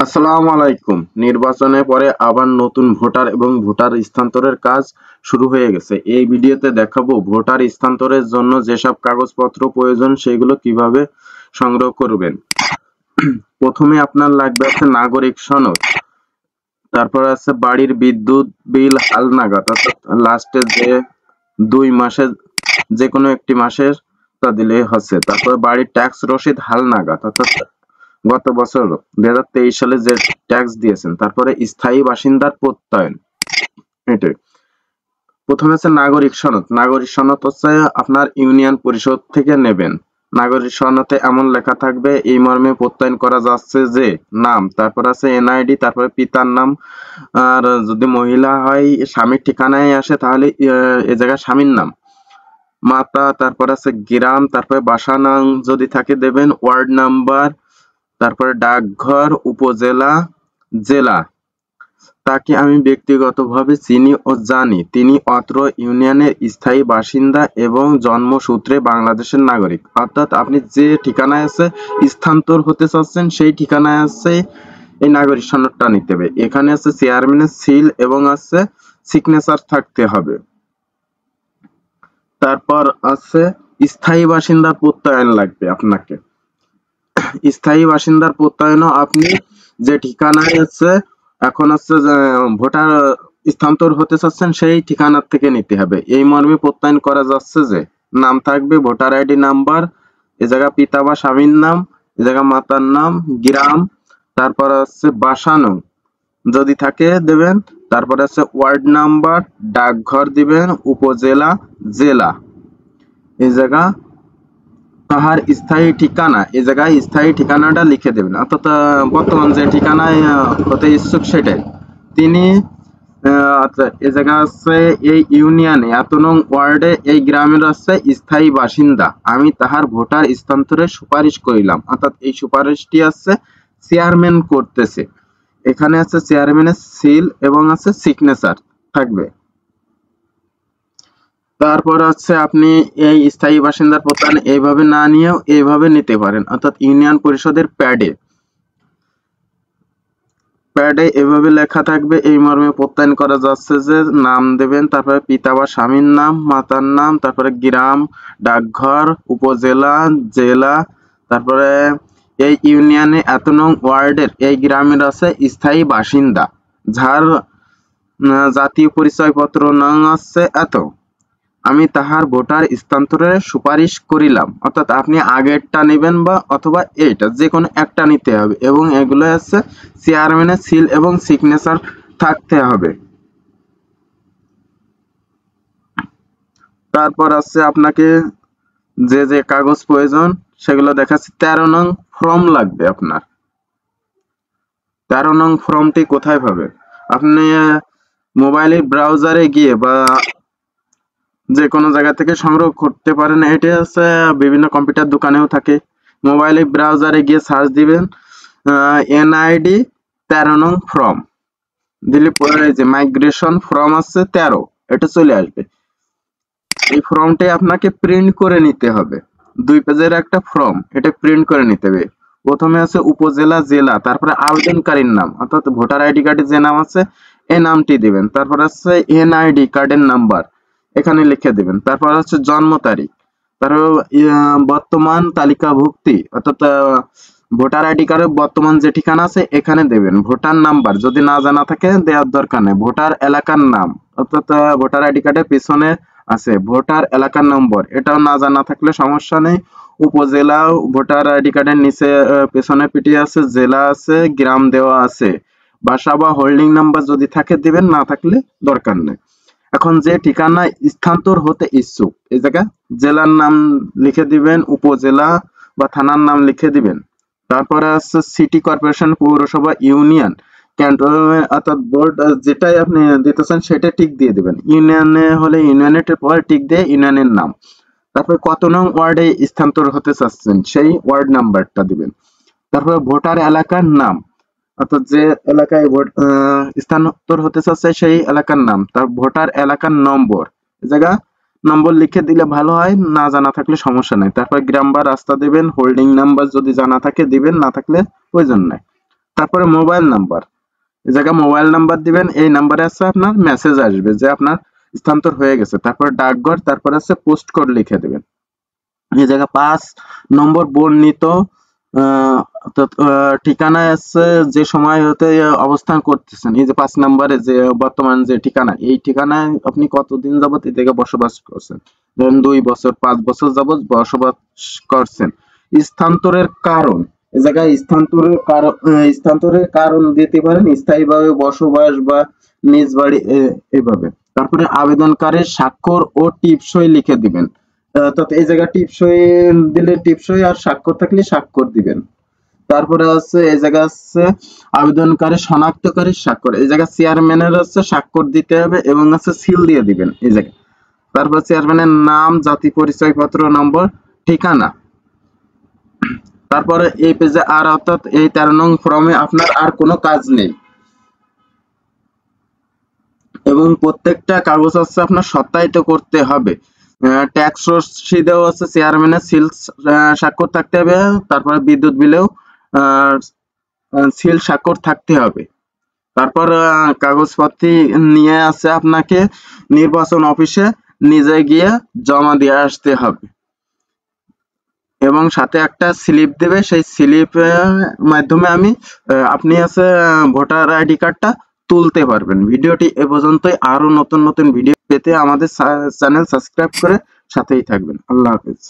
আসসালামু আলাইকুম। নির্বাচনের পরে আবার নতুন ভোটার এবং ভোটার স্থানান্তরের কাজ শুরু হয়ে গেছে। এই ভিডিওতে দেখাবো ভোটার স্থানান্তরের জন্য যেসব কাগজপত্র প্রয়োজন সেগুলো কিভাবে সংগ্রহ করবেন। প্রথমে আপনার লাগবে আছে নাগরিক সনদ, তারপর আছে বাড়ির বিদ্যুৎ বিল হালনাগাদ অর্থাৎ লাস্টের যে 2 মাসের যে কোনো একটি মাসের তা দিলেই হচ্ছে। তারপর বাড়ির ট্যাক্স রসিদ হালনাগাদ অর্থাৎ গত বছর 2023 সালে যে ট্যাক্স দিয়েছেন। তারপরে স্থায়ী বাসিন্দার প্রত্যয়ন, এটাই। প্রথমে আছে নাগরিক সনদ। নাগরিক সনদ হচ্ছে আপনার ইউনিয়ন পরিষদ থেকে নেবেন। নাগরিক সনদে এমন লেখা থাকবে এই মর্মে প্রত্যয়ন করা যাচ্ছে যে নাম, তারপর আছে এনআইডি, তারপরে পিতার নাম, আর যদি মহিলা হয় স্বামীর ঠিকানায় আসে তাহলে এ জায়গায় স্বামীর নাম, মাতা, তারপর আছে গ্রাম, তারপরে বাসা নাম যদি থাকে দেবেন, ওয়ার্ড নাম্বার, তারপরে ডাকঘর, উপজেলা, জেলা। তাকে আমি ব্যক্তিগতভাবে চিনি ও জানি তিনি অত্র ইউনিয়নের স্থায়ী বাসিন্দা এবং জন্মসূত্রে বাংলাদেশের নাগরিক। অর্থাৎ আপনি যে ঠিকানায় আছে স্থানান্তর হতে চাচ্ছেন সেই ঠিকানায় আছে এই নাগরিক সনদটা নিতে হবে। এখানে আছে চেয়ারম্যানের সিল এবং আছে সিগনেচার থাকতে হবে। তারপর আছে স্থায়ী বাসিন্দার প্রত্যয়ন লাগবে আপনাকে। স্থায়ী বাসিন্দার প্রত্যয়নও আপনি যে ঠিকানায় আছে এখন হচ্ছে ভোটার স্থানান্তর হতে চাচ্ছেন সেই ঠিকানার থেকে নিতে হবে। এই মর্মে প্রত্যয়ন করা যাচ্ছে যে নাম থাকবে ভোটার আইডি নাম্বার, এ জায়গা পিতা বা স্বামীর নাম, এ জায়গা মাতার নাম, গ্রাম, তারপর হচ্ছে বাসা নং যদি থাকে দেবেন, তারপরে আছে ওয়ার্ড নাম্বার, ডাকঘর দিবেন, উপজেলা, জেলা, এই জায়গা তাহার স্থায়ী ঠিকানা, এই জায়গায় স্থায়ী ঠিকানাটা লিখে দেবেন। অর্থাৎ বর্তমান যে ঠিকানায় হতে ইচ্ছুক সেটাই। তিনি আচ্ছা, এ জায়গা আছে এই ইউনিয়নে এত নং ওয়ার্ডে এই গ্রামের আছে স্থায়ী বাসিন্দা, আমি তাহার ভোটার স্থানান্তরের সুপারিশ করিলাম। অর্থাৎ এই সুপারিশটি আছে চেয়ারম্যান করতেছে। এখানে আছে চেয়ারম্যানের সিল এবং আছে সিগনেচার থাকবে। তারপর হচ্ছে আপনি এই স্থায়ী বাসিন্দার প্রত্যয়ন এইভাবে না নিয়েও এইভাবে নিতে পারেন। অর্থাৎ ইউনিয়ন পরিষদের প্যাডে এভাবে লেখা থাকবে এই মর্মে প্রত্যয়ন করা যাচ্ছে যে নাম দেবেন, তারপরে পিতা বা স্বামীর নাম, মাতার নাম, তারপরে গ্রাম, ডাকঘর, উপজেলা, জেলা, তারপরে এই ইউনিয়নে এত নং ওয়ার্ডের এই গ্রামের আছে স্থায়ী বাসিন্দা যার জাতীয় পরিচয়পত্র নং আছে এত, আমি তাহার ভোটার স্থানান্তরের সুপারিশ করিলাম। অর্থাৎ আপনি আগেরটা নেবেন বা অথবা এইটা যে কোনো একটা নিতে হবে এবং এগুলো আছে চেয়ারম্যানের সিল এবং সিগনেচার থাকতে হবে। তারপর আছে আপনাকে যে যে কাগজ প্রয়োজন সেগুলো দেখাচ্ছি। 13 নং ফর্ম লাগবে আপনার। 13 নং ফর্মটি কোথায় পাবেন? আপনি মোবাইলের ব্রাউজারে গিয়ে বা যে কোনো জায়গা থেকে সংগ্রহ করতে পারেন। এটি হচ্ছে বিভিন্ন কম্পিউটার দোকানেও থাকে। মোবাইলে ব্রাউজারে গিয়ে সার্চ দিবেন এনআইডি 13 নং ফর্ম দিলে পরে যে মাইগ্রেশন ফর্ম আছে 13, এটা চলে আসবে। এই ফর্মটি আপনাকে প্রিন্ট করে নিতে হবে। 2 পেজের একটা ফর্ম, এটা প্রিন্ট করে নিতে হবে। প্রথমে আছে উপজেলা, জেলা, তারপরে আবেদনকারীর নাম অর্থাৎ ভোটার আইডি কার্ডে যে নাম আছে এই নামটি দিবেন। তারপর আছে এনআইডি কার্ডের নাম্বার এখানে লিখে দেবেন। তারপর হচ্ছে জন্ম তারিখ, তারপর বর্তমান তালিকাভুক্তি অর্থাৎ ভোটার আইডি কার্ডের বর্তমান যে ঠিকানা আছে এখানে দেবেন। ভোটার নাম্বার যদি না জানা থাকে দেওয়ার দরকার নেই। ভোটার এলাকার নাম অর্থাৎ ভোটার আইডি কার্ডের পিছনে আছে ভোটার এলাকার নম্বর, এটাও না জানা থাকলে সমস্যা নেই। উপজেলা ভোটার আইডি কার্ডের নিচে পেছনে পিটিয়ে আছে, জেলা আছে, গ্রাম দেওয়া আছে, বাসা বা হোল্ডিং নাম্বার যদি থাকে দিবেন, না থাকলে দরকার নেই। এখন যে ঠিকানায় স্থানান্তর হতে ইচ্ছুক এই জায়গায় জেলার নাম লিখে দিবেন, উপজেলা বা থানার নাম লিখে দিবেন। তারপরে আছে সিটি কর্পোরেশন, পৌরসভা, ইউনিয়ন, ক্যান্টনমেন্ট অর্থাৎ বোর্ড যেটাই আপনি দিতেছেন সেটা টিক দিয়ে দিবেন। ইউনিয়নে হলে ইউনিয়নের পরে টিক দিয়ে ইউনিয়নের নাম, তারপরে কত নং ওয়ার্ডে স্থানান্তর হতে চাচ্ছেন সেই ওয়ার্ড নাম্বারটা দিবেন। তারপরে ভোটার এলাকার নাম অর্থাৎ যে এলাকায় ভোট স্থানান্তর হতে চাচ্ছে সেই এলাকার নাম, তার ভোটার এলাকার নম্বর, এই জায়গা নম্বর লিখে দিলে ভালো হয়, না জানা থাকলে সমস্যা নাই। তারপর গ্রাম বা রাস্তা দিবেন, হোল্ডিং নাম্বার যদি জানা থাকে দিবেন, না থাকলে প্রয়োজন নাই। তারপরে মোবাইল নাম্বার, এই জায়গায় মোবাইল নাম্বার দিবেন, এই নাম্বারে আছে আপনার মেসেজ আসবে যে আপনার স্থানান্তর হয়ে গেছে। তারপরে ডাকঘর, তারপরে আছে পোস্ট কোড লিখে দিবেন। এই জায়গায় 5 নম্বর বর্ণিত ঠিকানায় আছে যে সময় হতে অবস্থান করতেছেন, এই যে 5 নম্বরে যে বর্তমান যে ঠিকানা, এই ঠিকানায় আপনি কতদিন যাবত এই জায়গায় বসবাস করছেন, ধরেন 2 বছর 5 বছর যাবত বসবাস করছেন। স্থানান্তরের কারণ, এই জায়গায় স্থানান্তরের কারণ দিতে পারেন, স্থায়ীভাবে বসবাস বা নিজ বাড়ি এভাবে। তারপরে আবেদনকারীর স্বাক্ষর ও টিপসই লিখে দিবেন। অর্থাৎ এই জায়গায় টিপসই দিলে টিপসই, আর স্বাক্ষর থাকলে স্বাক্ষর দিবেন। তারপরে আছে এই জায়গা আছে আবেদনকারী শনাক্তকারী স্বাক্ষর, এই জায়গায় চেয়ারম্যানের হচ্ছে স্বাক্ষর দিতে হবে এবং আছে সিল দিয়ে দিবেন এই জায়গায়। তারপর চেয়ারম্যানের নাম, জাতি পরিচয়পত্র নম্বর, ঠিকানা। তারপরে এই পেজে আর অর্থাৎ এই 13 নং ফর্মে আপনার আর কোনো কাজ নেই এবং প্রত্যেকটা কাগজ হচ্ছে আপনার সত্যায়িত করতে হবে। ট্যাক্স রসিদেও হচ্ছে চেয়ারম্যানের সিল স্বাক্ষর থাকতে হবে, তারপরে বিদ্যুৎ বিলেও সিল স্বাক্ষর থাকতে হবে। তারপর কাগজপত্র নিয়ে আছে আপনাকে নির্বাচন অফিসে নিজে গিয়ে জমা দিয়ে আসতে হবে এবং সাথে একটা স্লিপ দেবে, সেই স্লিপের মাধ্যমে আপনি আছে ভোটার আইডি কার্ডটা তুলতে পারবেন। ভিডিওটি এ পর্যন্তই। আরো নতুন নতুন ভিডিও পেতে আমাদের চ্যানেল সাবস্ক্রাইব করে সাথেই থাকবেন। আল্লাহ হাফেজ।